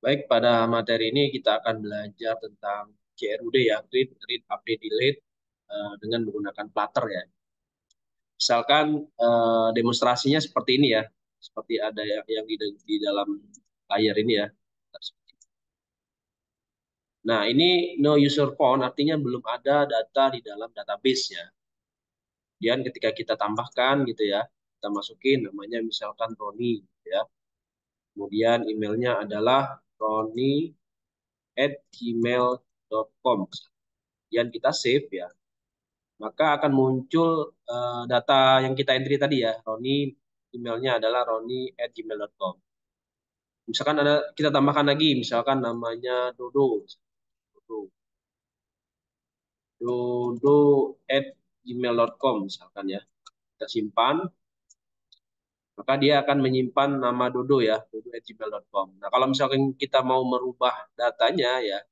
Baik, pada materi ini kita akan belajar tentang CRUD ya, read, update, delete dengan menggunakan Flutter ya. Misalkan demonstrasinya seperti ini ya, seperti ada yang di dalam layar ini ya. Nah, ini no user found artinya belum ada data di dalam database ya. Kemudian ketika kita tambahkan gitu ya, kita masukin namanya misalkan Roni ya. Kemudian emailnya adalah roni@gmail.com. Kemudian kita save ya, maka akan muncul data yang kita entry tadi ya. Roni emailnya adalah roni@gmail.com. Misalkan ada kita tambahkan lagi, misalkan namanya Dodo, Dodo, dodo@gmail.com misalkan ya. Kita simpan, maka dia akan menyimpan nama Dodo ya, dodo@gmail.com. Nah, kalau misalkan kita mau merubah datanya ya,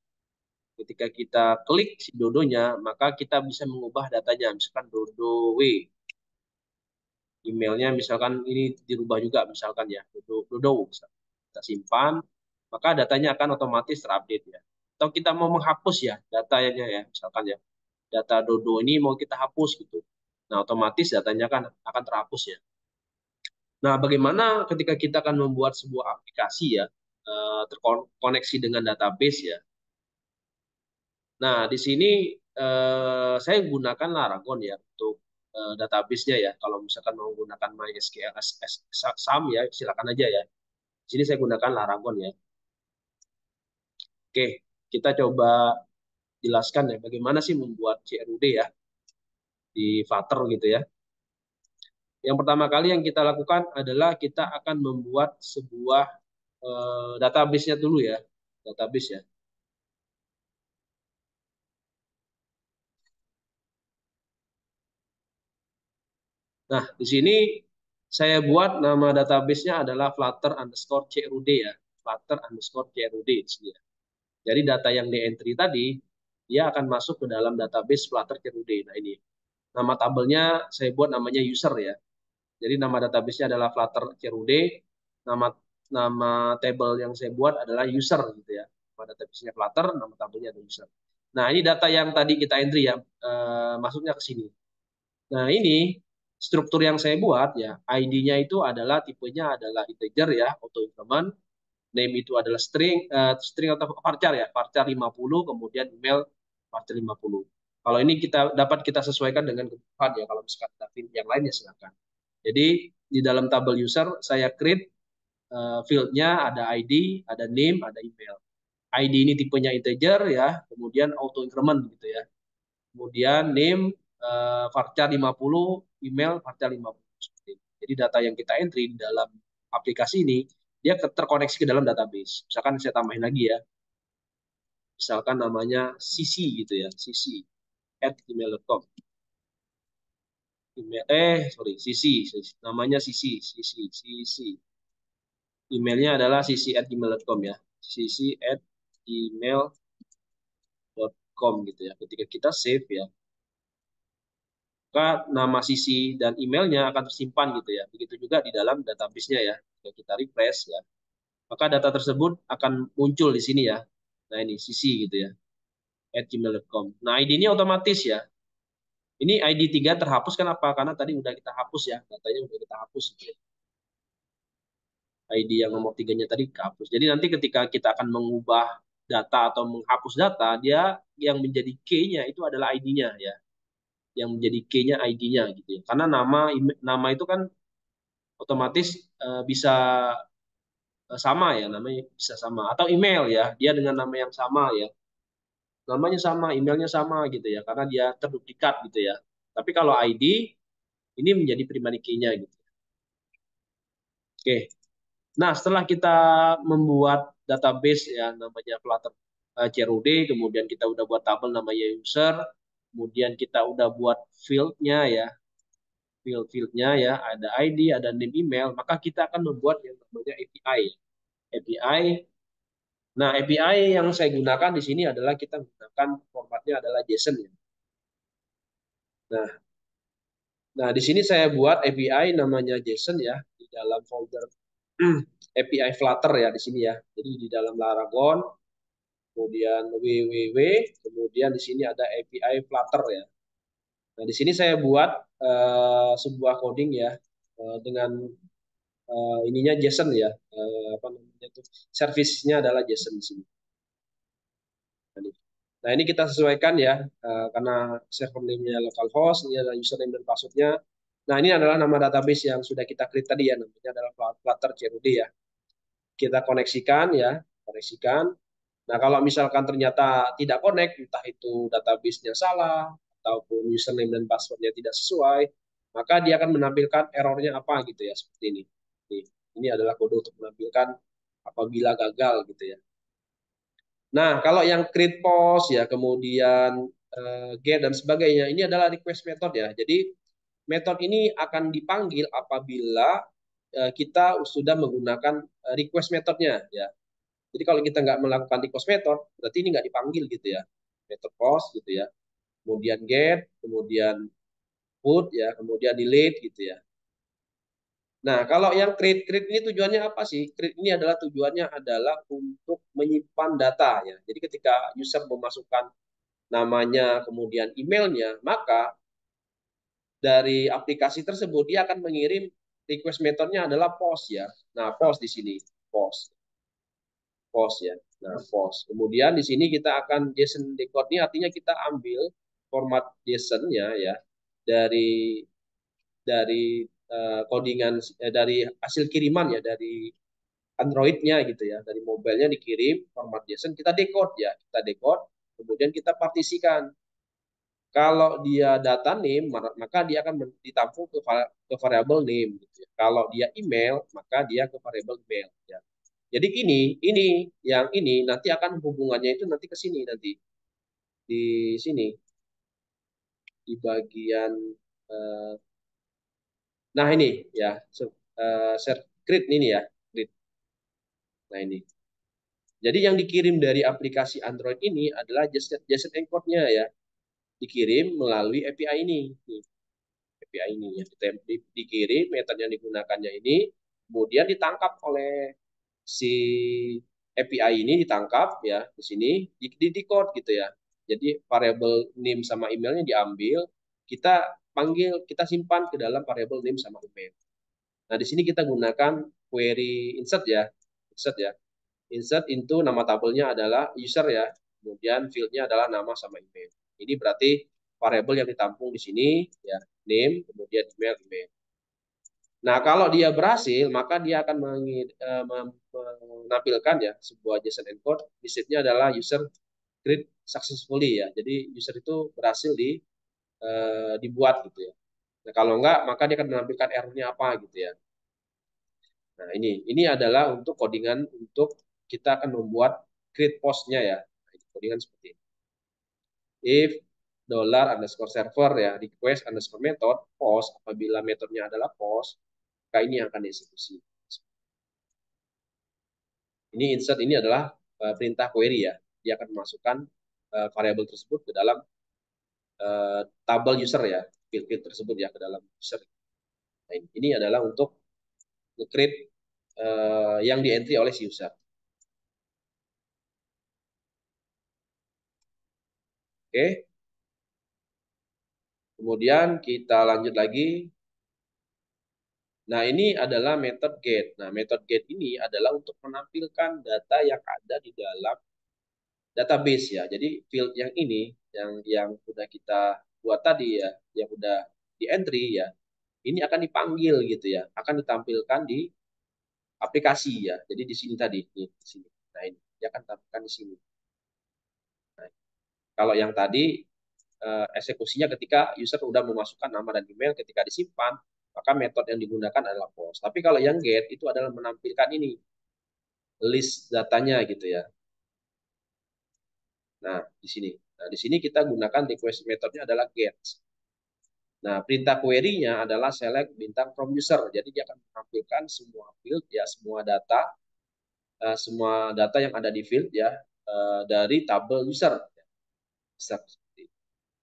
ketika kita klik si Dodonya, maka kita bisa mengubah datanya. Misalkan Dodo W, emailnya misalkan ini dirubah juga misalkan ya Dodo kita simpan, maka datanya akan otomatis terupdate ya. Atau kita mau menghapus ya datanya ya, misalkan ya data Dodo ini mau kita hapus gitu, nah otomatis datanya kan akan terhapus ya. Nah, bagaimana ketika kita akan membuat sebuah aplikasi ya terkoneksi dengan database ya. Nah, di sini saya gunakan Laragon ya untuk database-nya ya. Kalau misalkan mau menggunakan MySQL SAM ya, silakan aja ya. Di sini saya gunakan Laragon ya. Oke, kita coba jelaskan ya bagaimana sih membuat CRUD ya di Flutter gitu ya. Yang pertama kali yang kita lakukan adalah kita akan membuat sebuah database-nya dulu ya, database ya. Nah, di sini saya buat nama database-nya adalah Flutter underscore CRUD ya. Flutter underscore CRUD di sini ya. Jadi data yang di entry tadi, dia akan masuk ke dalam database Flutter CRUD. Nah ini, nama tabelnya saya buat namanya user ya. Jadi nama database-nya adalah Flutter CRUD, nama nama table yang saya buat adalah user gitu ya. Nama database-nya Flutter, nama tabelnya ada user. Nah ini data yang tadi kita entry ya, masuknya ke sini. Nah, ini struktur yang saya buat ya, ID-nya itu adalah tipenya adalah integer ya, auto increment, name itu adalah string atau varchar ya, varchar 50, kemudian email varchar 50. Kalau ini kita sesuaikan dengan kebutuhan ya, kalau misalkan ada yang lain ya silakan. Jadi di dalam tabel user saya create field-nya ada ID, ada name, ada email. ID ini tipenya integer ya, kemudian auto increment gitu ya. Kemudian name varchar 50, email varchar 50. Jadi data yang kita entry di dalam aplikasi ini dia terkoneksi ke dalam database. Misalkan saya tambahin lagi ya. Misalkan namanya Sisi gitu ya, sisi@gmail.com. Email sorry, namanya Sisi. Emailnya adalah sisi@gmail.com ya. Sisi@gmail.com gitu ya. Ketika kita save ya, maka nama sisi dan emailnya akan tersimpan gitu ya. Begitu juga di dalam database-nya ya. Jika kita refresh ya, maka data tersebut akan muncul di sini ya. Nah ini sisi gitu ya, @gmail.com. Nah ID-nya otomatis ya. Ini ID 3 terhapus kan apa? Karena tadi udah kita hapus ya, datanya udah kita hapus gitu ya. ID yang nomor 3-nya tadi kehapus. Jadi nanti ketika kita akan mengubah data atau menghapus data, dia yang menjadi key-nya itu adalah ID-nya ya. Yang menjadi key-nya ID-nya gitu ya. Karena nama itu kan otomatis bisa sama ya, namanya bisa sama atau email ya, dia dengan nama yang sama ya, namanya sama, emailnya sama gitu ya, karena dia terduplikat gitu ya. Tapi kalau ID ini menjadi primary key-nya gitu. Oke, nah setelah kita membuat database ya namanya Flutter CRUD, kemudian kita udah buat tabel namanya user, kemudian kita udah buat field-nya ya, field-fieldnya ya, ada ID, ada name email, maka kita akan membuat yang namanya API. API. Nah, API yang saya gunakan di sini adalah kita gunakan formatnya adalah JSON ya. Nah, nah di sini saya buat API namanya JSON ya di dalam folder API Flutter ya di sini ya. Jadi di dalam Laragon, kemudian www, kemudian di sini ada API Flutter ya. Nah, di sini saya buat sebuah coding ya dengan ininya JSON ya. Apa namanya tuh? Service-nya adalah JSON di sini. Nah, ini kita sesuaikan ya, karena server name-nya localhost, ini adalah username dan password-nya. Nah, ini adalah nama database yang sudah kita create tadi ya, namanya adalah Flutter CRUD ya. Kita koneksikan ya, koneksikan. Nah, kalau misalkan ternyata tidak connect, entah itu database-nya salah, ataupun username dan password-nya tidak sesuai, maka dia akan menampilkan error-nya apa gitu ya, seperti ini. Ini adalah kode untuk menampilkan apabila gagal gitu ya. Nah, kalau yang create post ya, kemudian get dan sebagainya, ini adalah request method ya. Jadi metode ini akan dipanggil apabila kita sudah menggunakan request methodnya ya. Jadi kalau kita nggak melakukan request method, berarti ini nggak dipanggil gitu ya. Method post gitu ya. Kemudian get, kemudian put ya, kemudian delete gitu ya. Nah, kalau yang create ini tujuannya apa sih? Create ini adalah tujuannya adalah untuk menyimpan data ya. Jadi ketika user memasukkan namanya, kemudian emailnya, maka dari aplikasi tersebut dia akan mengirim request methodnya adalah post ya. Nah, post di sini, post, post ya. Nah, post. Kemudian di sini kita akan JSON decode ini artinya kita ambil format JSON-nya ya dari codingan dari hasil kiriman ya dari Android-nya gitu ya, dari mobile-nya dikirim format JSON, kita decode ya, kita decode, kemudian kita partisikan. Kalau dia data name, maka dia akan ditampung ke variable name. Gitu ya. Kalau dia email, maka dia ke variable email. Ya. Jadi ini yang ini nanti akan hubungannya itu nanti ke sini nanti di sini di bagian uh, nah ini ya grid ini ya grid. Nah ini. Jadi yang dikirim dari aplikasi Android ini adalah JSON encode-nya ya, dikirim melalui API ini. Nih, API ini ya, dikirim, metode yang digunakannya ini, kemudian ditangkap oleh si API ini ditangkap ya di sini di decode gitu ya. Jadi variable name sama emailnya diambil, kita panggil, kita simpan ke dalam variable name sama email. Nah di sini kita gunakan query insert ya, insert ya. Insert into nama tabelnya adalah user ya, kemudian fieldnya adalah nama sama email. Ini berarti variable yang ditampung di sini ya, name, kemudian email, email. Nah, kalau dia berhasil, maka dia akan menampilkan ya sebuah JSON encode. Message-nya adalah user create successfully ya. Jadi user itu berhasil dibuat gitu ya. Nah, kalau enggak, maka dia akan menampilkan error-nya apa gitu ya. Nah, ini adalah untuk codingan untuk kita akan membuat create post-nya ya. Nah, codingan seperti ini. If dollar underscore server ya request underscore method post, apabila metodenya adalah post, maka ini yang akan dieksekusi. Ini insert ini adalah perintah query ya. Dia akan memasukkan variabel tersebut ke dalam tabel user ya, field tersebut ya ke dalam user. Nah, ini adalah untuk nge-create yang di entry oleh si user. Oke. Kemudian kita lanjut lagi. Nah, ini adalah method get. Nah, method get ini adalah untuk menampilkan data yang ada di dalam database ya. Jadi field yang ini yang sudah kita buat tadi ya, yang sudah di entry ya, ini akan dipanggil gitu ya, akan ditampilkan di aplikasi ya. Jadi di sini tadi, nih, di sini. Nah, ini dia akan tampilkan di sini. Nah, kalau yang tadi eksekusinya ketika user sudah memasukkan nama dan email, ketika disimpan, maka metode yang digunakan adalah post. Tapi kalau yang get itu adalah menampilkan ini list datanya gitu ya. Nah, di sini. Nah, di sini kita gunakan request metodenya adalah get. Nah, perintah query-nya adalah select bintang from user. Jadi dia akan menampilkan semua field ya, semua data yang ada di field ya dari tabel user.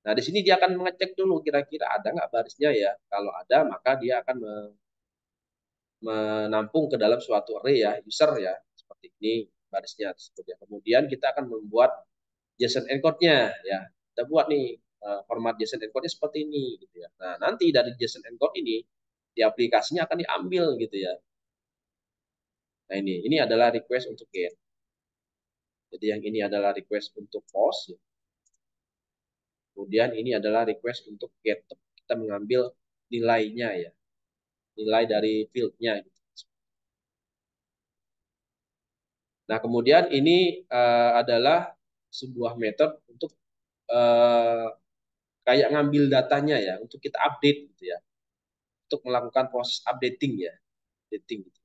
Nah, di sini dia akan mengecek dulu kira-kira ada nggak barisnya ya. Kalau ada, maka dia akan menampung ke dalam suatu array ya, user ya, seperti ini barisnya tersebut ya. Kemudian kita akan membuat JSON encode-nya ya. Kita buat nih format JSON encode-nya seperti ini gitu ya. Nah, nanti dari JSON encode ini di aplikasinya akan diambil gitu ya. Nah, ini adalah request untuk get. Jadi yang ini adalah request untuk post ya. Kemudian ini adalah request untuk get. Kita mengambil nilainya ya. Nilai dari field-nya gitu. Nah, kemudian ini adalah sebuah metode untuk uh, kayak ngambil datanya ya, untuk kita update gitu ya, untuk melakukan proses updating ya, updating gitu.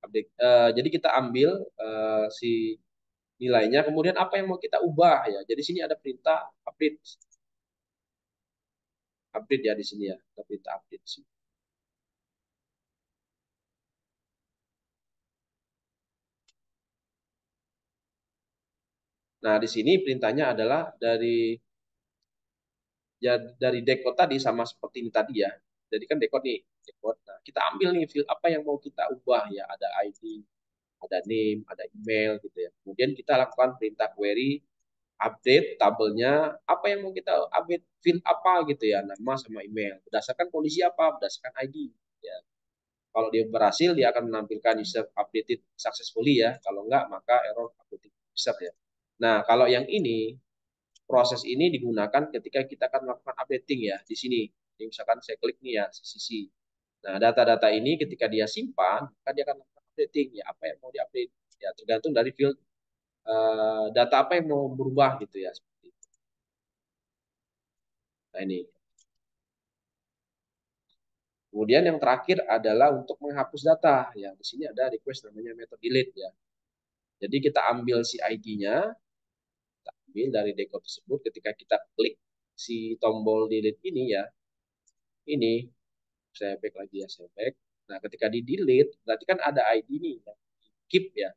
Update. Jadi kita ambil si nilainya, kemudian apa yang mau kita ubah ya. Jadi sini ada perintah update, update ya di sini ya, ada perintah update sih. Nah, di sini perintahnya adalah ya dari decode tadi sama seperti ini tadi ya. Jadi kan decode nih, decode. Nah, kita ambil nih field apa yang mau kita ubah ya, ada ID, ada name, ada email gitu ya. Kemudian kita lakukan perintah query update tabelnya, apa yang mau kita update, field apa gitu ya, nama sama email. Berdasarkan kondisi apa? Berdasarkan ID ya. Kalau dia berhasil, dia akan menampilkan user updated successfully ya. Kalau enggak, maka error updated user ya. Nah, kalau yang ini, proses ini digunakan ketika kita akan melakukan updating ya di sini. Jadi misalkan saya klik nih ya sisi. Nah, data-data ini ketika dia simpan, maka dia akan melakukan updating ya, apa yang mau diupdate ya, tergantung dari field data apa yang mau berubah gitu ya, seperti itu. Nah, ini. Kemudian yang terakhir adalah untuk menghapus data. Ya, di sini ada request namanya method delete ya. Jadi kita ambil si ID-nya, kita ambil dari decode tersebut ketika kita klik si tombol delete ini ya. Ini saya back lagi ya, saya back. Nah, ketika di delete berarti kan ada ID nih ya. Keep ya.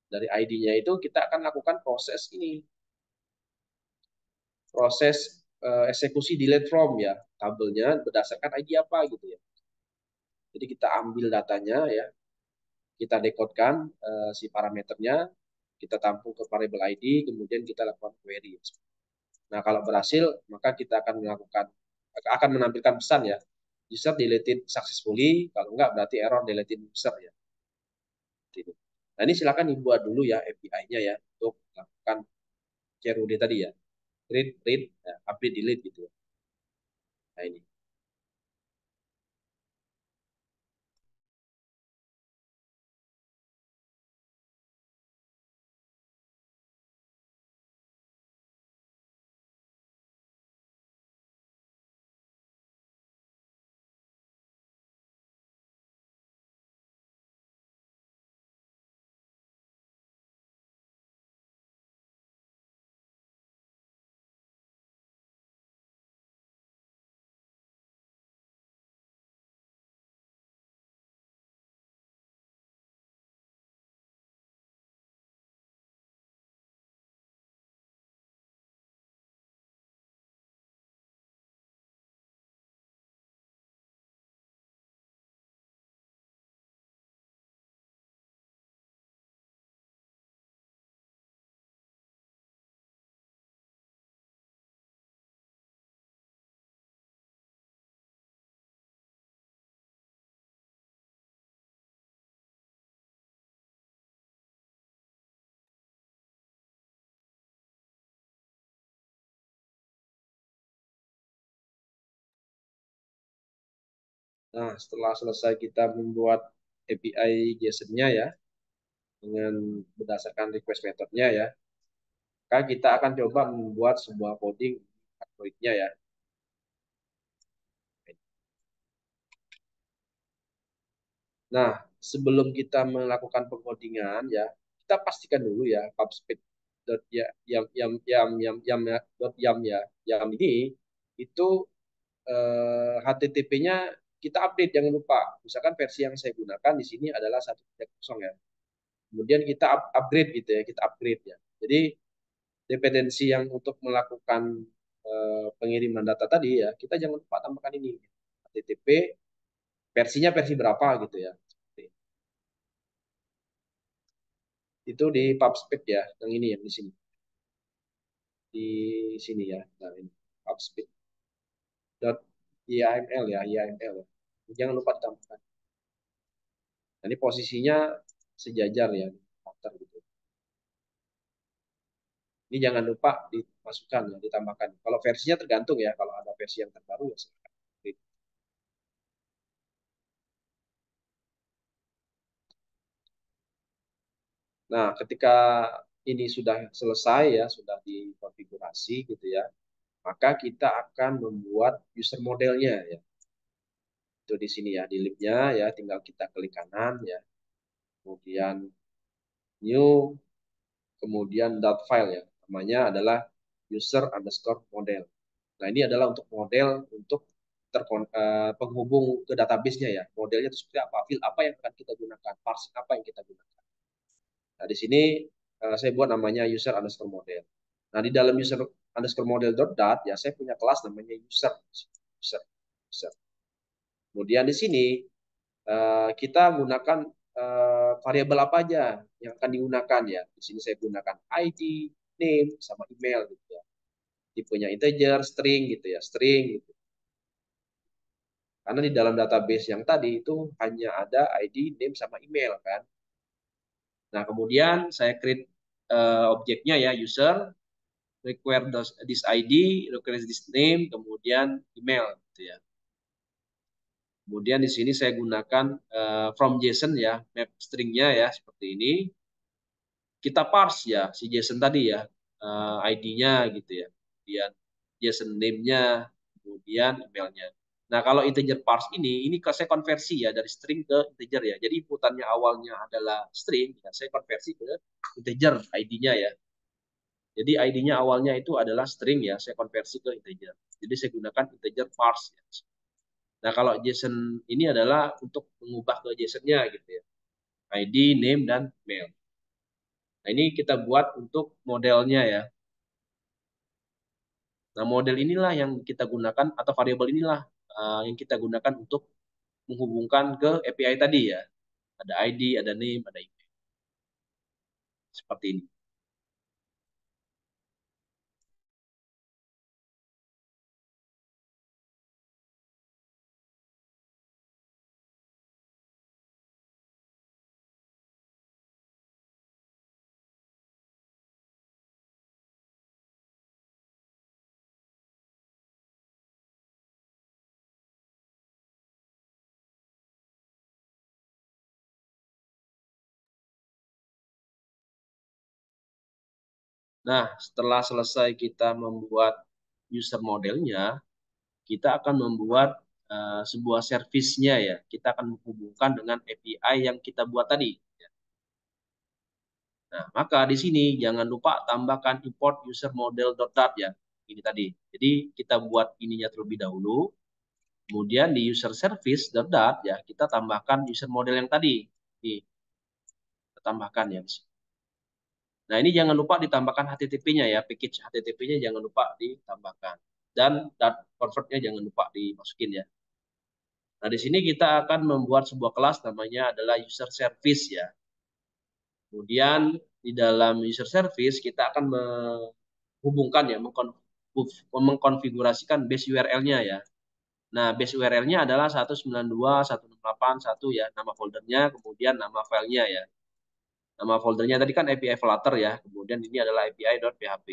Dari ID-nya itu kita akan lakukan proses ini. Proses eksekusi delete from ya. Tabelnya berdasarkan ID apa gitu ya. Jadi kita ambil datanya ya, kita dekodekan si parameternya, kita tampung ke variable ID, kemudian kita lakukan query. Nah, kalau berhasil, maka kita akan menampilkan pesan ya, user deleted successfully, kalau enggak berarti error deleted user ya. Nah, ini silakan dibuat dulu ya API-nya ya, untuk melakukan CRUD tadi ya, read, read, ya, update, delete gitu. Nah, ini. Nah, setelah selesai kita membuat API JSON-nya ya, dengan berdasarkan request methodnya ya, maka kita akan coba membuat sebuah coding Android-nya ya. Nah, sebelum kita melakukan pengkodingan ya, kita pastikan dulu ya pubspec dot ya dot yam ya. Yam ini itu HTTP-nya kita update, jangan lupa. Misalkan versi yang saya gunakan di sini adalah 1.0 ya. Kemudian kita upgrade gitu ya, kita upgrade ya. Jadi dependensi yang untuk melakukan pengiriman data tadi ya, kita jangan lupa tambahkan ini HTTP versinya versi berapa gitu ya. Itu di PubSpec ya, yang ini yang di sini. Di sini ya. Nah, ini PubSpec. .yml ya, yml ya. Jangan lupa ditambahkan. Nah, ini posisinya sejajar ya, gitu. Ini jangan lupa dimasukkan ya, ditambahkan. Kalau versinya tergantung ya, kalau ada versi yang terbaru ya silakan. Nah, ketika ini sudah selesai ya, sudah dikonfigurasi gitu ya, maka kita akan membuat user modelnya ya. Itu di sini ya, di lib-nya ya, tinggal kita klik kanan ya. Kemudian new, kemudian dot file ya. Namanya adalah user underscore model. Nah, ini adalah untuk model untuk penghubung ke database-nya ya. Modelnya itu seperti apa, field apa yang akan kita gunakan, parsing apa yang kita gunakan. Nah, di sini saya buat namanya user underscore model. Nah, di dalam user underscore model dot ya, saya punya kelas namanya user. User. User. Kemudian di sini kita gunakan variabel apa aja yang akan digunakan ya. Di sini saya gunakan ID, name, sama email gitu ya. Tipenya integer, string gitu ya, string gitu. Karena di dalam database yang tadi itu hanya ada ID, name, sama email kan. Nah, kemudian saya create objeknya ya, user, require this ID, require this name, kemudian email gitu ya. Kemudian di sini saya gunakan from JSON ya, map stringnya ya, seperti ini. Kita parse ya, si JSON tadi ya, ID-nya gitu ya. Kemudian JSON name-nya, kemudian emailnya. Nah, kalau integer parse ini saya konversi ya dari string ke integer ya. Jadi inputannya awalnya adalah string, ya, saya konversi ke integer ID-nya ya. Jadi ID-nya awalnya itu adalah string ya, saya konversi ke integer. Jadi saya gunakan integer parse ya. Nah, kalau JSON ini adalah untuk mengubah ke JSON-nya gitu ya. ID, name, dan mail. Nah, ini kita buat untuk modelnya ya. Nah, model inilah yang kita gunakan atau variabel inilah yang kita gunakan untuk menghubungkan ke API tadi ya. Ada ID, ada name, ada email. Seperti ini. Nah, setelah selesai kita membuat user modelnya, kita akan membuat sebuah servisnya ya. Kita akan menghubungkan dengan API yang kita buat tadi. Nah, maka di sini jangan lupa tambahkan import user model.dart ya. Ini tadi. Jadi kita buat ininya terlebih dahulu. Kemudian di user service.dart ya, kita tambahkan user model yang tadi. Nih, kita tambahkan ya. Nah, ini jangan lupa ditambahkan HTTP-nya ya, package HTTP-nya jangan lupa ditambahkan. Dan dart convert-nya jangan lupa dimasukin ya. Nah, di sini kita akan membuat sebuah kelas namanya adalah user service ya. Kemudian di dalam user service kita akan menghubungkan ya, mengkonfigurasikan base URL-nya ya. Nah, base URL-nya adalah 192.168.1 ya, nama foldernya, kemudian nama filenya ya. Nama foldernya tadi kan API Flutter ya, kemudian ini adalah API.php.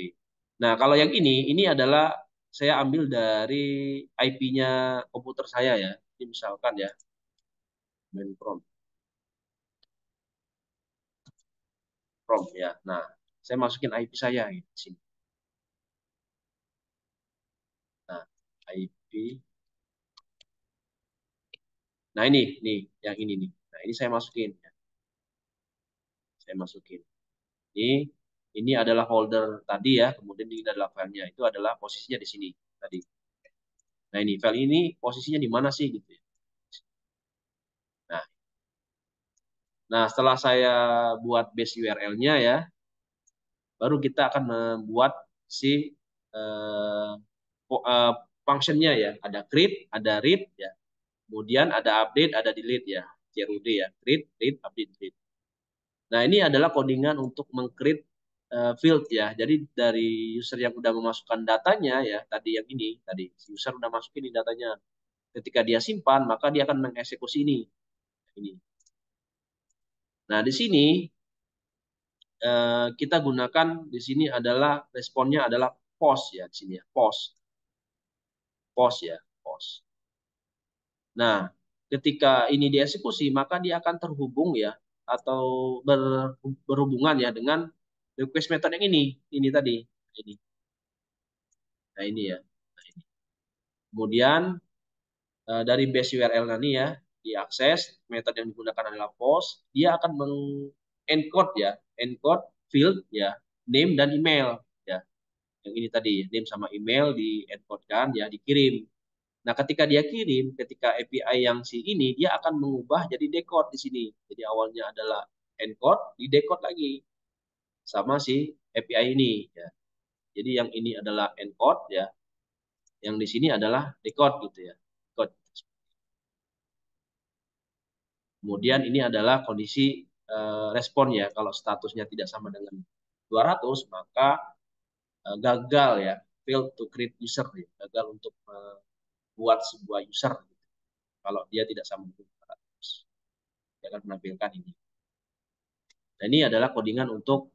Nah, kalau yang ini adalah saya ambil dari IP-nya komputer saya ya. Ini misalkan ya, main prompt ya. Nah, saya masukin IP saya di sini. Nah, IP. Nah, ini nih, yang ini nih. Nah, ini saya masukin ya. Saya masukin. Ini adalah folder tadi ya, kemudian ini adalah filenya. Itu adalah posisinya di sini tadi. Nah, ini file ini posisinya di mana sih gitu ya. Nah, nah setelah saya buat base URL-nya ya, baru kita akan membuat si uh, uh, function-nya ya. Ada create, ada read ya. Kemudian ada update, ada delete ya, CRUD ya, create, read, update, delete. Nah, ini adalah codingan untuk meng-create field ya. Jadi dari user yang udah memasukkan datanya ya, tadi yang ini, tadi user udah masukin ini datanya. Ketika dia simpan, maka dia akan mengeksekusi ini. Ini. Nah, di sini kita gunakan di sini adalah responnya adalah post ya, di sini ya, post. Post ya, post. Nah, ketika ini dieksekusi, maka dia akan terhubung ya atau berhubungan ya dengan request method yang ini tadi, ini. Nah, ini ya. Nah, ini. Kemudian dari base URL tadi ya, diakses, metode yang digunakan adalah post, dia akan encode ya, encode field ya, name dan email ya. Yang ini tadi, name sama email di encode kan ya, dikirim. Nah, ketika dia kirim, ketika API yang si ini, dia akan mengubah jadi decode di sini. Jadi awalnya adalah encode, di decode lagi sama si API ini ya. Jadi yang ini adalah encode ya, yang di sini adalah decode gitu ya. Decode. Kemudian ini adalah kondisi respon ya. Kalau statusnya tidak sama dengan 200, maka gagal ya, fail to create user ya. Gagal untuk membuat sebuah user gitu. Kalau dia tidak sama dengan 200. Dia akan menampilkan ini. Nah, ini adalah codingan untuk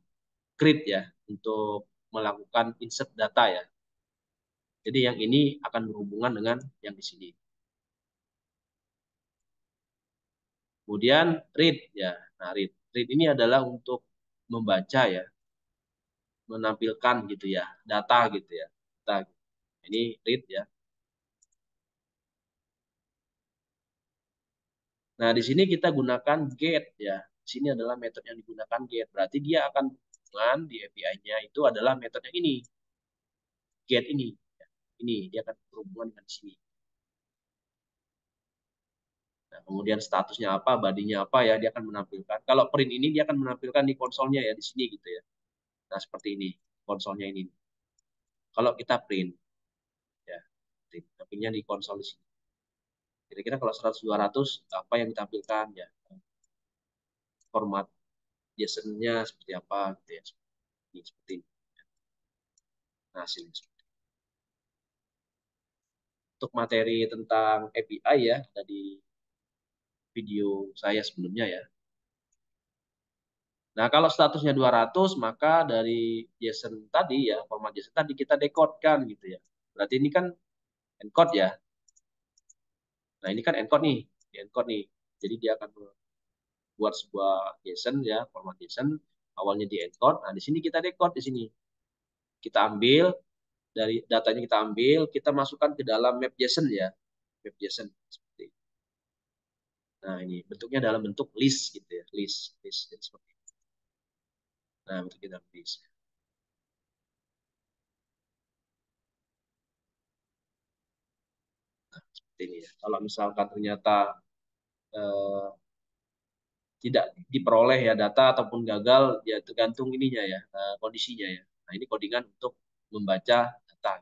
create ya, untuk melakukan insert data ya. Jadi yang ini akan berhubungan dengan yang di sini. Kemudian read ya. Nah, read ini adalah untuk membaca ya, menampilkan gitu ya, data gitu ya. Data. Ini read ya. Nah, di sini kita gunakan get ya. Di sini adalah metode yang digunakan get. Berarti dia akan berhubungan di API-nya itu adalah metode yang ini. Get ini. Ini dia akan berhubungan dengan sini. Nah, kemudian statusnya apa, badinya apa ya, dia akan menampilkan. Kalau print ini dia akan menampilkan di konsolnya ya, di sini gitu ya. Nah, seperti ini. Konsolnya ini. Kalau kita print ya, printnya di konsol di sini. Kira-kira kalau 100-200 apa yang ditampilkan ya, format JSON-nya seperti apa gitu ya. Seperti ini. Nah, hasilnya seperti ini. Untuk materi tentang API ya, dari video saya sebelumnya ya. Nah, kalau statusnya 200, maka dari JSON tadi ya, format JSON tadi kita decode kan gitu ya. Berarti ini kan encode ya. Nah, ini kan encode nih, di encode nih. Jadi dia akan buat sebuah JSON ya, format JSON awalnya di encode. Nah, di sini kita decode di sini. Kita ambil dari datanya, kita ambil, kita masukkan ke dalam map JSON ya. Map JSON seperti ini. Nah, ini bentuknya dalam bentuk list gitu ya, list jadi seperti ini. Nah, bentuknya dalam list. Nah, seperti ini ya. Kalau misalkan ternyata eh, tidak diperoleh ya data ataupun gagal ya tergantung ininya ya, kondisinya ya. Nah, ini codingan untuk membaca data.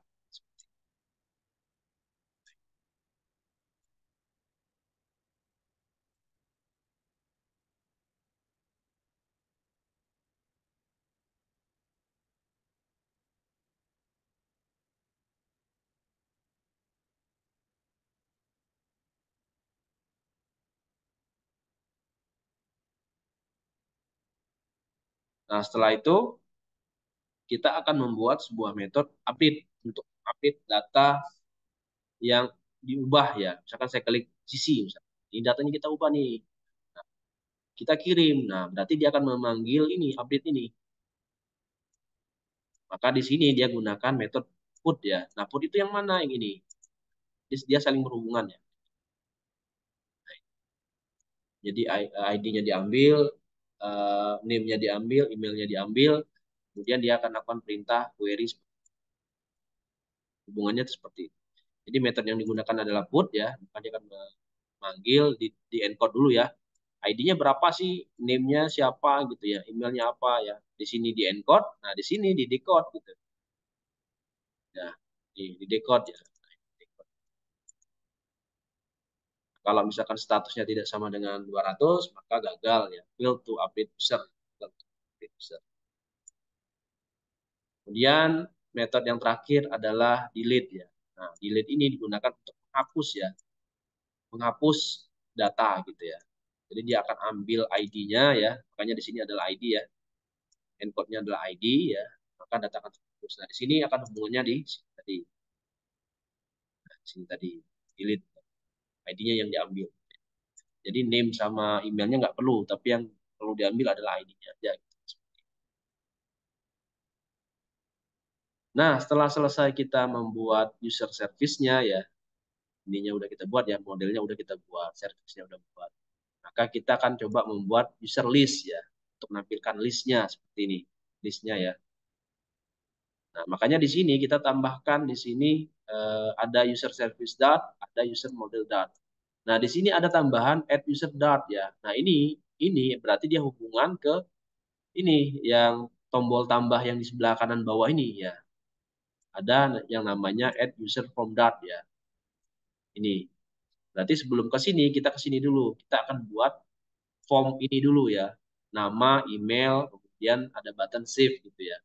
Nah, setelah itu kita akan membuat sebuah metode update untuk update data yang diubah ya. Misalkan saya klik CC misalkan. Ini datanya kita ubah nih. Nah, kita kirim. Nah, berarti dia akan memanggil ini update ini. Maka di sini dia gunakan metode put ya. Nah, put itu yang mana yang ini? Dia saling berhubungan ya. Jadi ID-nya diambil, name-nya diambil, email-nya diambil, kemudian dia akan lakukan perintah query hubungannya seperti itu. Jadi metode yang digunakan adalah put ya, maka dia akan memanggil di encode dulu ya. ID-nya berapa sih, name-nya siapa gitu ya, emailnya apa ya. Di sini di encode, nah di sini di decode gitu. Ya, di decode ya. Kalau misalkan statusnya tidak sama dengan 200, maka gagal ya. Fail to update user. Fail to update user. Kemudian metode yang terakhir adalah delete ya. Nah, delete ini digunakan untuk menghapus ya, menghapus data gitu ya. Jadi dia akan ambil ID-nya ya, makanya di sini adalah ID ya, encode-nya adalah ID ya, maka data akan terhapus. Nah, di sini akan hubungannya di sini tadi, nah, di sini tadi delete ID-nya yang diambil. Jadi name sama emailnya nggak perlu, tapi yang perlu diambil adalah ID-nya aja. Nah, setelah selesai kita membuat user service-nya ya, ininya udah kita buat ya, modelnya udah kita buat, service-nya udah buat. Maka kita akan coba membuat user list ya, untuk menampilkan listnya seperti ini, listnya ya. Nah, makanya di sini kita tambahkan di sini ada user service dot, ada user model dot. Nah, di sini ada tambahan add user dot ya. Nah, ini berarti dia hubungan ke ini yang tombol tambah yang di sebelah kanan bawah ini ya. Ada yang namanya add user from dot ya. Ini. Berarti sebelum ke sini kita ke sini dulu. Kita akan buat form ini dulu ya. Nama, email, kemudian ada button save gitu ya.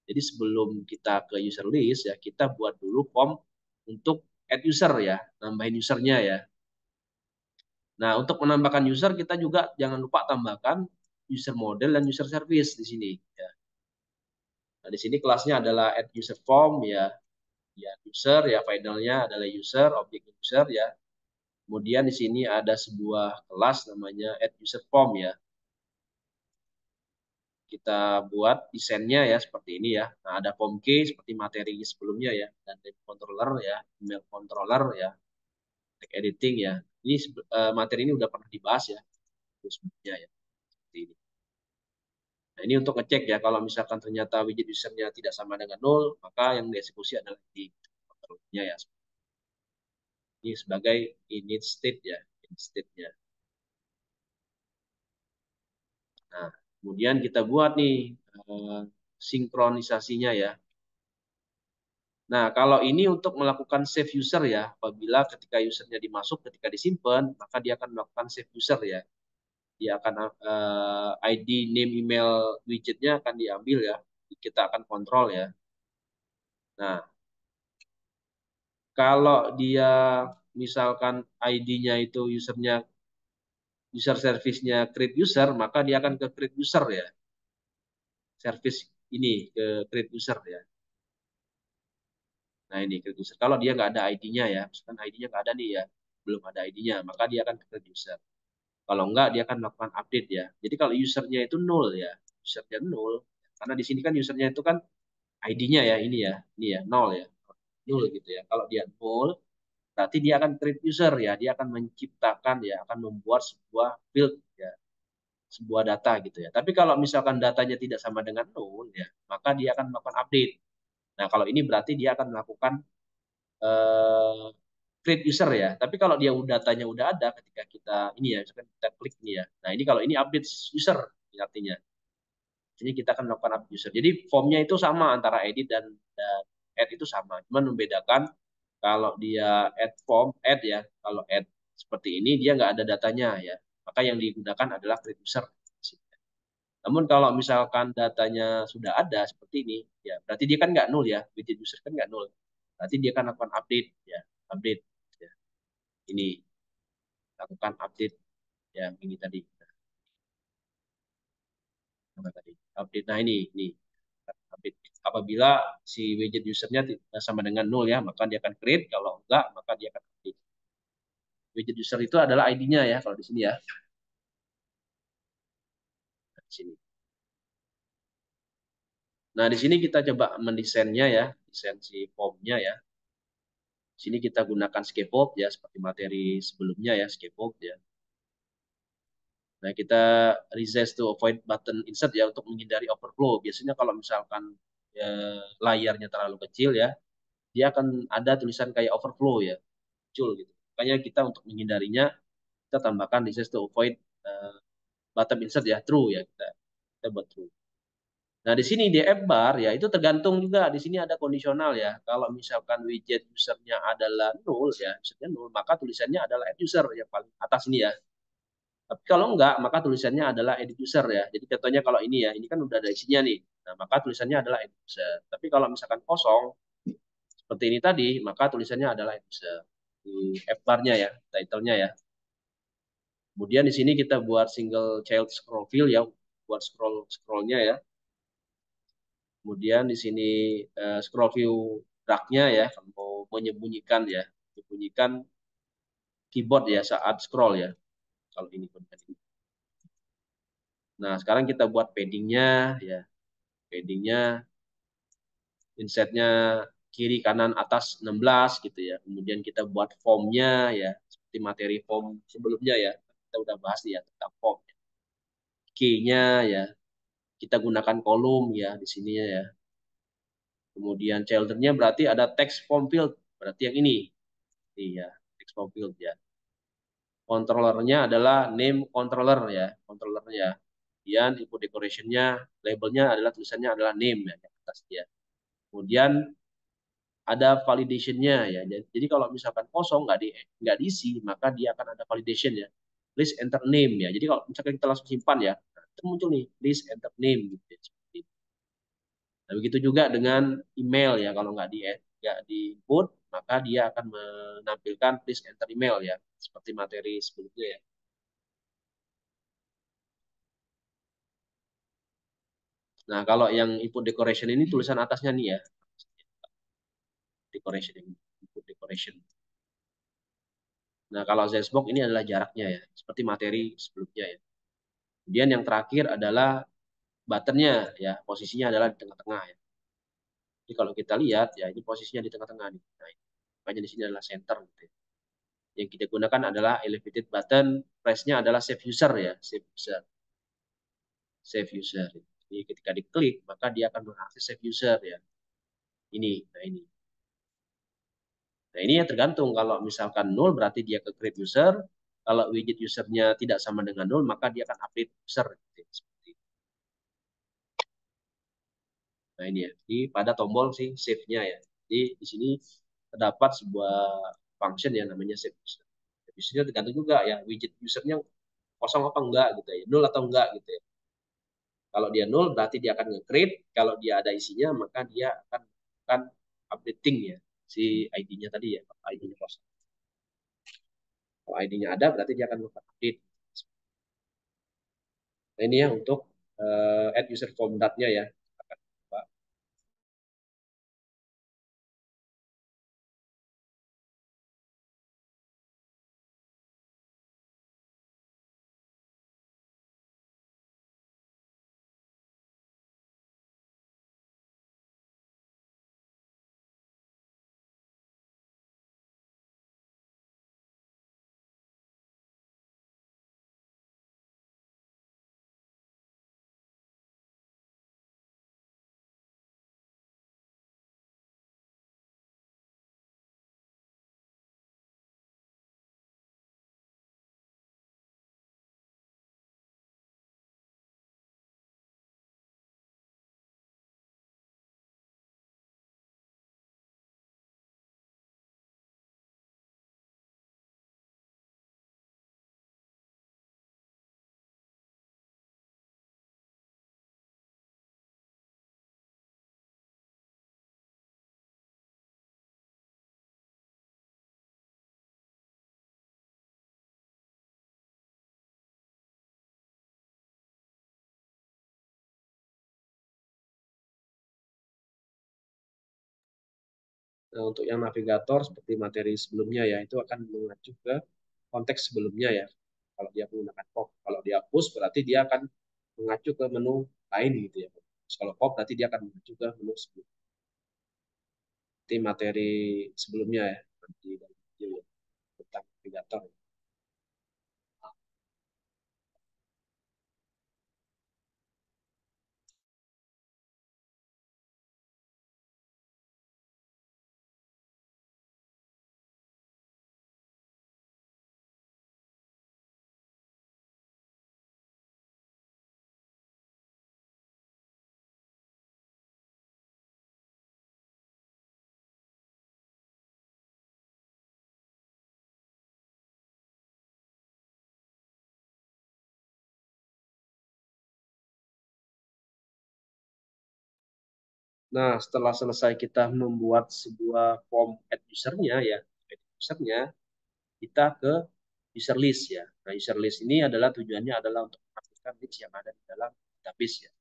Jadi sebelum kita ke user list ya, kita buat dulu form untuk add user ya, nambahin usernya ya. Nah, untuk menambahkan user kita juga jangan lupa tambahkan user model dan user service di sini ya. Nah, di sini kelasnya adalah add user form ya, ya user ya, finalnya adalah user, objek user ya. Kemudian di sini ada sebuah kelas namanya add user form ya. Kita buat desainnya ya seperti ini ya. Nah, ada form key seperti materi sebelumnya ya, dan controller ya, email controller ya, tag editing ya. Ini materi ini udah pernah dibahas ya sebelumnya ya. Seperti ini. Nah, ini untuk ngecek ya, kalau misalkan ternyata widget usernya tidak sama dengan 0, maka yang dieksekusi adalah di controllernya ya. Ini sebagai init state ya, init state-nya. Nah, kemudian kita buat nih sinkronisasinya ya. Nah, kalau ini untuk melakukan save user ya, apabila ketika usernya dimasuk, ketika disimpan, maka dia akan melakukan save user ya. Dia akan ID, name, email widgetnya akan diambil ya. Kita akan kontrol ya. Nah, kalau dia misalkan ID-nya itu usernya, user service-nya create user, maka dia akan ke create user ya. Service ini ke create user ya. Nah, ini create user. Kalau dia nggak ada ID-nya ya, misalkan ID-nya nggak ada nih ya, belum ada ID-nya, maka dia akan ke create user. Kalau enggak, dia akan melakukan update ya. Jadi kalau usernya itu nol ya, usernya nol, karena di sini kan usernya itu kan ID-nya ya, ini ya, nol ya, nol gitu ya. Kalau dia nol, berarti dia akan create user ya, dia akan menciptakan ya, akan membuat sebuah field ya, sebuah data gitu ya. Tapi kalau misalkan datanya tidak sama dengan nol ya, maka dia akan melakukan update. Nah, kalau ini berarti dia akan melakukan eh, create user ya. Tapi kalau dia datanya udah ada ketika kita ini ya, misalkan kita klik ini ya. Nah, ini kalau ini update user artinya. Jadi kita akan melakukan update user. Jadi formnya itu sama antara edit dan add itu sama. Cuman membedakan kalau dia add form, add ya. Kalau add seperti ini dia nggak ada datanya ya. Maka yang digunakan adalah create user. Namun kalau misalkan datanya sudah ada seperti ini, ya berarti dia kan nggak nol ya. Widget user kan nggak nol. Berarti dia akan lakukan update ya, update ya. Ini lakukan update yang ini tadi. Apa tadi? Update. Nah, ini update. Apabila si widget usernya sama dengan nol ya, maka dia akan create. Kalau enggak, maka dia akan update. Widget user itu adalah ID-nya ya, kalau di sini ya. Nah, di sini. Nah, di sini kita coba mendesainnya ya, desain si formnya ya. Di sini kita gunakan scaffold ya, seperti materi sebelumnya ya, scaffold ya. Nah, kita resize to avoid button insert ya, untuk menghindari overflow. Biasanya kalau misalkan ya, layarnya terlalu kecil ya, dia akan ada tulisan kayak overflow ya, muncul gitu. Makanya kita untuk menghindarinya, kita tambahkan resize to avoid button insert ya, true ya, kita buat true. Nah, di sini di app bar ya itu tergantung juga. Di sini ada kondisional ya. Kalau misalkan widget usernya adalah nol ya, usernya nol, maka tulisannya adalah add user yang paling atas ini ya. Tapi kalau enggak, maka tulisannya adalah edit user ya. Jadi contohnya kalau ini ya, ini kan udah ada isinya nih. Nah, maka tulisannya adalah edit user. Tapi kalau misalkan kosong seperti ini tadi, maka tulisannya adalah edit user di app bar-nya ya, title-nya ya. Kemudian di sini kita buat single child scroll fill ya, buat scrollnya ya. Kemudian di sini scroll view dark-nya ya, kalau mau menyembunyikan ya, menyembunyikan keyboard ya saat scroll ya. Kalau ini. Nah, sekarang kita buat padding-nya ya. Padding-nya inset-nya kiri kanan atas 16 gitu ya. Kemudian kita buat form-nya ya, seperti materi form sebelumnya ya. Kita udah bahas ya tentang form. Key-nya ya, kita gunakan kolom ya di sininya ya. Kemudian children-nya berarti ada text form field, berarti yang ini. Iya, text form field ya. Controllernya adalah name controller ya, controllernya. Kemudian input decoration-nya, labelnya adalah tulisannya adalah name ya, di atas dia. Kemudian ada validation-nya ya. Jadi kalau misalkan kosong nggak diisi, maka dia akan ada validation ya. Please enter name ya. Jadi kalau misalkan kita langsung simpan ya, nah, itu muncul nih, please enter name gitu ya. Nah, begitu juga dengan email ya. Kalau nggak di input, maka dia akan menampilkan please enter email ya, seperti materi sebelumnya ya. Nah, kalau yang input decoration ini tulisan atasnya nih ya, decoration ini, input decoration. Nah, kalau Zbox ini adalah jaraknya ya, seperti materi sebelumnya ya. Kemudian yang terakhir adalah buttonnya ya, posisinya adalah di tengah-tengah ya. Jadi kalau kita lihat ya, ini posisinya di tengah-tengah nih. Nah, makanya di sini adalah center gitu ya. Yang kita gunakan adalah elevated button, press-nya adalah save user ya, save user, save user. Jadi ketika diklik maka dia akan mengakses save user ya. Ini. Nah, ini ya tergantung. Kalau misalkan nol berarti dia ke create user. Kalau widget usernya tidak sama dengan nol, maka dia akan update user. Nah, ini ya. Di pada tombol si save-nya ya. Jadi di sini terdapat sebuah function yang namanya save user. Save usernya tergantung juga ya widget usernya kosong apa enggak gitu ya. Nol atau enggak gitu ya. Kalau dia nol berarti dia akan nge-create. Kalau dia ada isinya maka dia akan updating ya si ID-nya tadi ya. ID-nya kosong. Kalau ID-nya ada berarti dia akan update. Nah, ini ya untuk add user form dat-nya ya. Nah, untuk yang navigator seperti materi sebelumnya ya, itu akan mengacu ke konteks sebelumnya ya. Kalau dia menggunakan pop, kalau dia push berarti dia akan mengacu ke menu lain gitu ya. Terus kalau pop berarti dia akan mengacu ke menu sebelum. Seperti materi sebelumnya ya, nanti dalam video ya, tentang navigator. Nah, setelah selesai kita membuat sebuah form add usernya ya, add usernya, kita ke user list ya. Nah, user list ini adalah tujuannya adalah untuk memasukkan list yang ada di dalam database ya.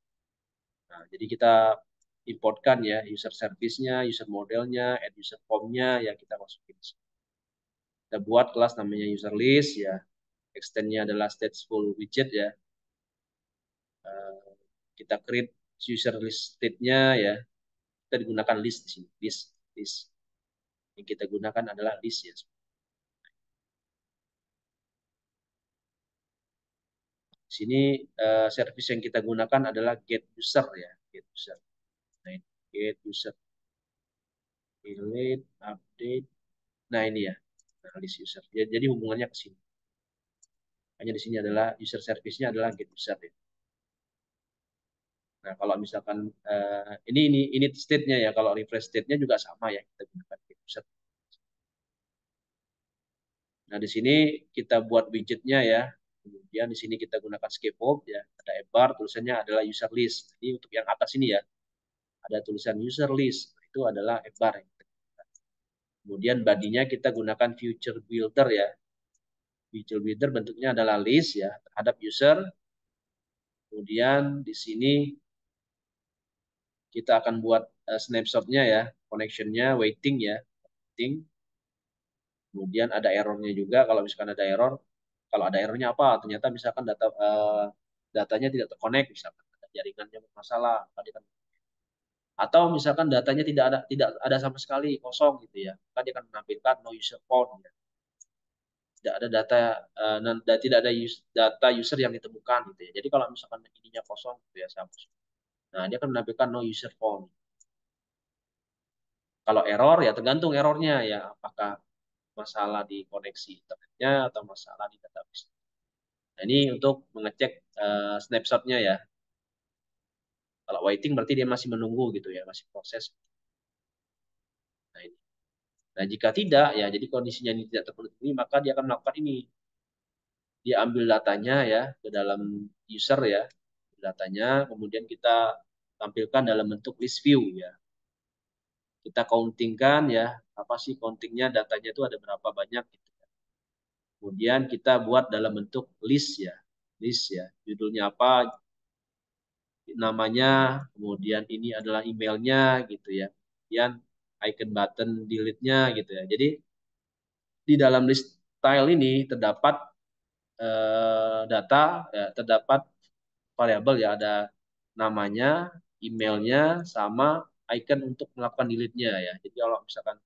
Nah, jadi kita importkan ya user service-nya, user modelnya, add user form-nya yang kita masukin. Kita buat kelas namanya user list ya. Extend-nya adalah stateful widget ya. Eh, kita create user list state-nya ya. Kita digunakan list di sini, list. Yang kita gunakan adalah list ya. Di sini service yang kita gunakan adalah get user ya, get user. Nah, get user, delete, update. Nah, ini ya, nah, list user. Ya, jadi hubungannya ke sini. Hanya di sini adalah user service-nya adalah get user ya. Nah, kalau misalkan ini state-nya ya, kalau refresh state-nya juga sama ya, kita gunakan get user. Nah, di sini kita buat widgetnya ya. Kemudian di sini kita gunakan scaffold ya. Ada bar, tulisannya adalah user list. Jadi untuk yang atas ini ya, ada tulisan user list. Itu adalah bar. Kemudian badinya kita gunakan future builder ya. Future builder bentuknya adalah list ya terhadap user. Kemudian di sini kita akan buat snapshotnya ya, connectionnya, waiting ya, waiting. Kemudian ada errornya juga kalau misalkan ada error. Kalau ada errornya apa? Ternyata misalkan datanya tidak terkonek, misalkan ada jaringannya bermasalah, atau misalkan datanya tidak ada sama sekali kosong gitu ya, maka dia akan menampilkan no user found ya. Tidak ada tidak ada data user yang ditemukan gitu ya. Jadi kalau misalkan ininya kosong gitu ya, sama. Nah, dia akan menampilkan no user found. Kalau error ya tergantung errornya ya, apakah masalah di koneksi internetnya atau masalah di database. Nah, ini untuk mengecek snapshotnya ya. Kalau waiting berarti dia masih menunggu gitu ya, masih proses. Nah, ini. Nah, jika tidak ya, jadi kondisinya ini tidak terpenuhi, maka dia akan melakukan ini. Dia ambil datanya ya ke dalam user ya, datanya, kemudian kita tampilkan dalam bentuk list view ya. Kita countingkan ya, apa sih countingnya, datanya itu ada berapa banyak gitu. Kemudian kita buat dalam bentuk list ya, list ya, judulnya apa, namanya, kemudian ini adalah emailnya gitu ya, kemudian icon button delete-nya gitu ya. Jadi di dalam list style ini terdapat data, ya, terdapat variabel ya, ada namanya, emailnya, sama icon untuk melakukan delete-nya ya. Jadi kalau misalkan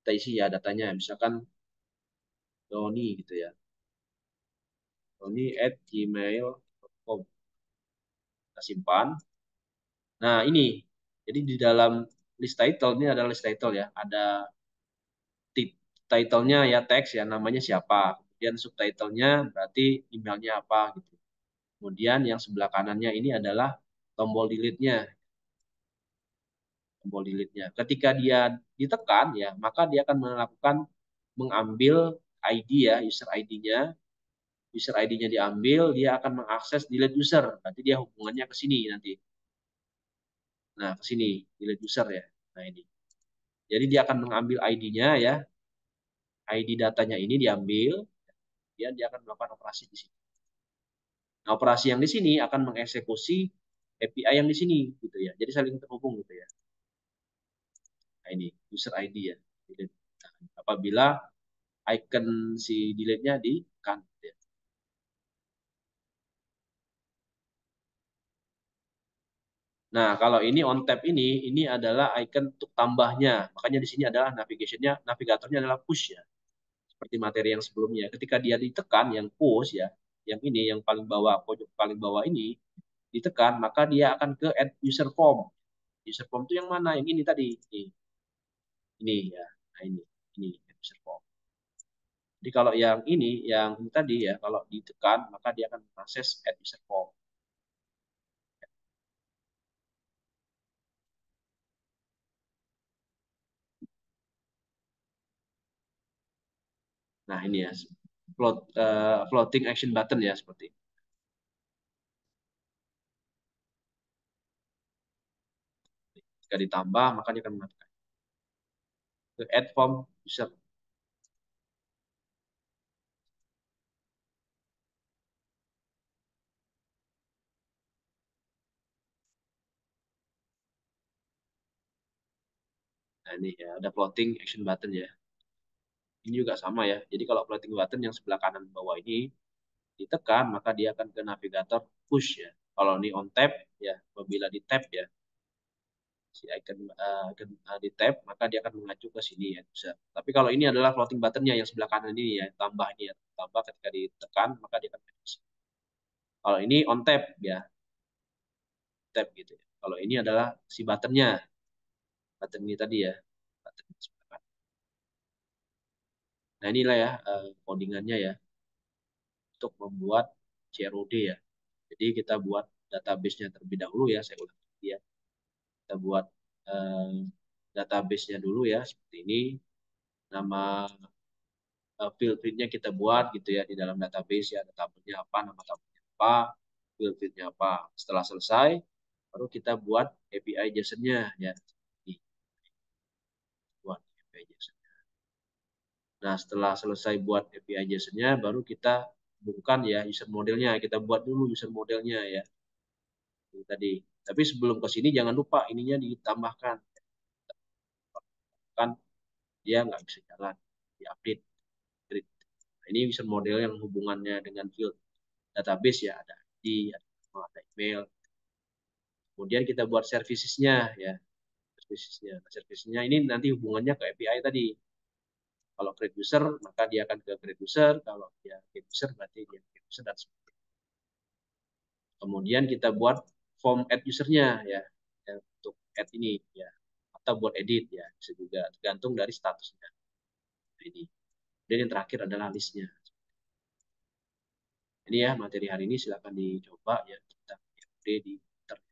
kita isi ya datanya, misalkan Doni gitu ya, Doni@gmail.com, kita simpan. Nah, ini. Jadi di dalam list title ini adalah list title ya. Ada title-nya ya teks ya, namanya siapa. Kemudian subtitlenya berarti emailnya apa gitu. Kemudian yang sebelah kanannya ini adalah tombol delete-nya. Tombol delete-nya. Ketika dia ditekan ya, maka dia akan melakukan mengambil ID ya, user ID-nya. User ID-nya diambil, dia akan mengakses delete user. Nanti dia hubungannya ke sini nanti. Nah, ke sini delete user ya. Nah, ini. Jadi dia akan mengambil ID-nya ya, ID datanya ini diambil, kemudian dia akan melakukan operasi di sini. Nah, operasi yang di sini akan mengeksekusi API yang di sini gitu ya. Jadi saling terhubung gitu ya. Nah, ini user ID ya. Nah, apabila icon si delete-nya di kan gitu ya. Nah, kalau ini on tab ini adalah icon untuk tambahnya. Makanya di sini adalah navigatornya adalah push ya. Seperti materi yang sebelumnya. Ketika dia ditekan yang push ya, yang ini yang paling bawah, pojok paling bawah ini ditekan, maka dia akan ke add user form. User form itu yang mana? Yang ini tadi. Ini ya. Nah, ini add user form. Jadi kalau yang ini tadi ya, kalau ditekan maka dia akan mengakses add user form. Nah, ini ya, floating action button ya seperti ini. Jika ditambah, maka dia akan mengatakan ke add form user. Nah, ini ya, ada floating action button ya. Ini juga sama ya. Jadi kalau floating button yang sebelah kanan bawah ini ditekan, maka dia akan ke navigator push ya. Kalau ini on tap ya, apabila di tap ya, si icon di tap, maka dia akan mengacu ke sini ya. Bisa. Tapi kalau ini adalah floating buttonnya yang sebelah kanan ini ya, tambah ini ya, tambah ketika ditekan, maka dia akan ke sini. Kalau ini on tap ya, tap gitu ya. Kalau ini adalah si buttonnya, button ini tadi ya, button sebelah kanan. Nah inilah ya codingannya ya untuk membuat CROD ya. Jadi kita buat database-nya terlebih dahulu ya, saya ulang lagi ya. Kita buat eh, database-nya dulu ya, seperti ini. Nama field-nya kita buat gitu ya di dalam database ya, ada tabelnya apa, nama tabelnya apa, field-nya apa. Setelah selesai, baru kita buat API JSON-nya ya. Ini, buat API JSON. Nah, setelah selesai buat API JSON-nya, baru kita hubungkan ya user modelnya. Kita buat dulu user modelnya ya. Ini tadi. Tapi sebelum ke sini jangan lupa ininya ditambahkan. Kan dia nggak bisa jalan. Di-update. Nah, ini user model yang hubungannya dengan field database ya. Ada ID, ada email. Kemudian kita buat servicesnya ya. Servicesnya. Nah, servicesnya ini nanti hubungannya ke API tadi. Kalau create user, maka dia akan ke create user. Kalau dia create user, berarti dia create user dan sebagainya. Kemudian kita buat form add usernya ya, ya untuk add ini ya, atau buat edit ya, bisa juga tergantung dari statusnya. Nah, ini. Dan yang terakhir adalah listnya. Ini ya materi hari ini silakan dicoba ya kita update di internet.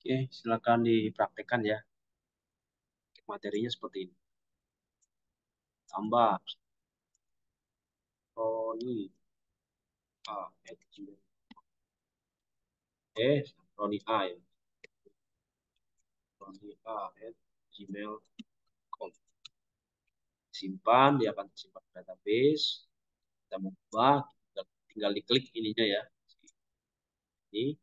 Oke, silakan dipraktekkan ya. Materinya seperti ini. Tambah. Oh, ini. A@gmail. Roni A ya. Roni A@gmail.com. Simpan, dia akan tersimpan di database. Kita mau ubah, tinggal diklik ininya ya. Ini,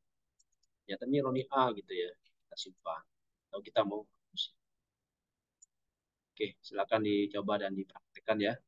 ternyata ini Roni A gitu ya. Kita simpan. Kalau kita mau hapus. Oke, silakan dicoba dan dipraktekkan ya.